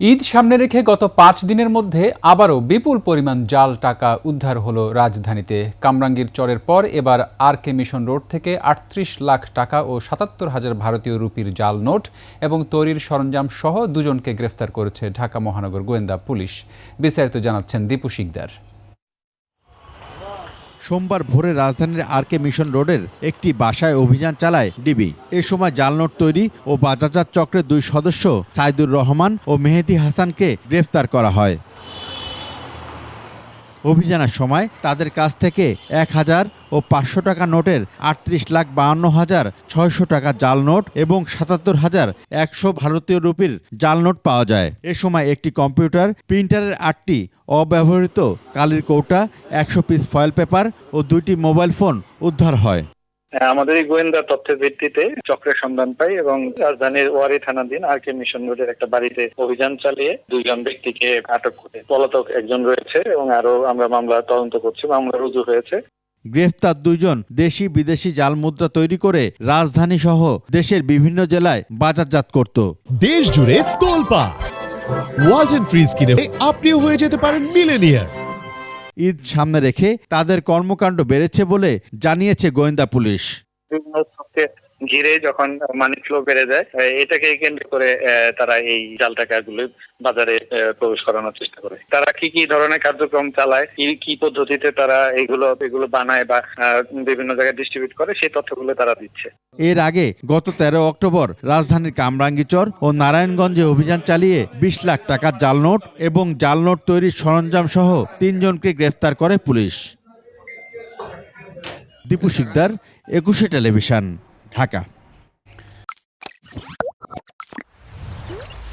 ঈদ সামনে রেখে গত ৫ দিনের মধ্যে আবারও বিপুল পরিমাণ জাল টাকা উদ্ধার হলো রাজধানীতে। কামরাঙ্গীর চরের পর এবার আর.কে. মিশন রোড থেকে ৩৮ লাখ টাকা ও ৭৭,০০০ ভারতীয় রুপির জাল নোট এবং তৈরির সরঞ্জাম সহ দুজনকে গ্রেফতার করেছে ঢাকা মহানগর গোয়েন্দা পুলিশ। বিস্তারিত জানাচ্ছেন দীপু শিকদার। সোমবার ভোরে রাজধানীর আর.কে. মিশন রোডের একটি বাসায় অভিযান চালায় ডিবি। এ সময় জাল নোট তৈরি ও বাজারজাত চক্রের ২ সদস্য সাইদুর রহমান ও মেহেদী হাসানকে গ্রেফতার করা হয়। অভিযানের সময় তাদের কাছ থেকে ১,০০০ ও ৫০০ টাকা নোটের ৩৮,৫২,৬০০ টাকা জাল নোট এবং ৭৭,১০০ ভারতীয় রুপির জাল নোট পাওয়া যায়। এ সময় একটি কম্পিউটার, প্রিন্টারের ৮টি অব্যবহৃত কালির কৌটা, ১০০ পিস ফয়েল পেপার ও ২টি মোবাইল ফোন উদ্ধার হয়। আমাদের এই গোয়েন্দা তথ্যের ভিত্তিতে চক্রের সন্ধান পাই এবং রাজধানীর ওয়ারি থানাধীন আর.কে. মিশন রোডের একটা বাড়িতে অভিযান চালিয়ে ২ জন ব্যক্তিকে আটক করে। পলাতক একজন রয়েছে এবং আরো আমরা মামলা তদন্ত করছি, মামলা রুজু হয়েছে। গ্রেফতার ২ জন দেশি বিদেশি জাল মুদ্রা তৈরি করে রাজধানী সহ দেশের বিভিন্ন জেলায় বাজারজাত করত। দেশ জুড়ে তোলপাড় ওয়ালটন ফ্রিজ কিনে আপনিও হয়ে যেতে পারেন মিলেনিয়ার। ঈদ সামনে রেখে তাদের কর্মকাণ্ড বেড়েছে বলে জানিয়েছে গোয়েন্দা পুলিশ। ঘিরে যখন মানি ফ্লো বেড়ে যায়, এটাকে কেন্দ্র করে তারা এই জাল টাকাগুলো বাজারে প্রবেশ করানোর চেষ্টা করে। তারা কি ধরনের কার্যক্রম চালায়, কি পদ্ধতিতে তারা এগুলো বানায় বা বিভিন্ন জায়গায় ডিস্ট্রিবিউট করে, সেই তথ্যগুলো তারা দিচ্ছে। এর আগে গত ১৩ অক্টোবর রাজধানীর কামরাঙ্গীচর ও নারায়ণগঞ্জে অভিযান চালিয়ে ২০ লাখ টাকার জাল নোট এবং জাল নোট তৈরির সরঞ্জাম সহ ৩ জনকে গ্রেফতার করে পুলিশ। দীপু শিকদার, ২১ টেলিভিশন, ঢাকা।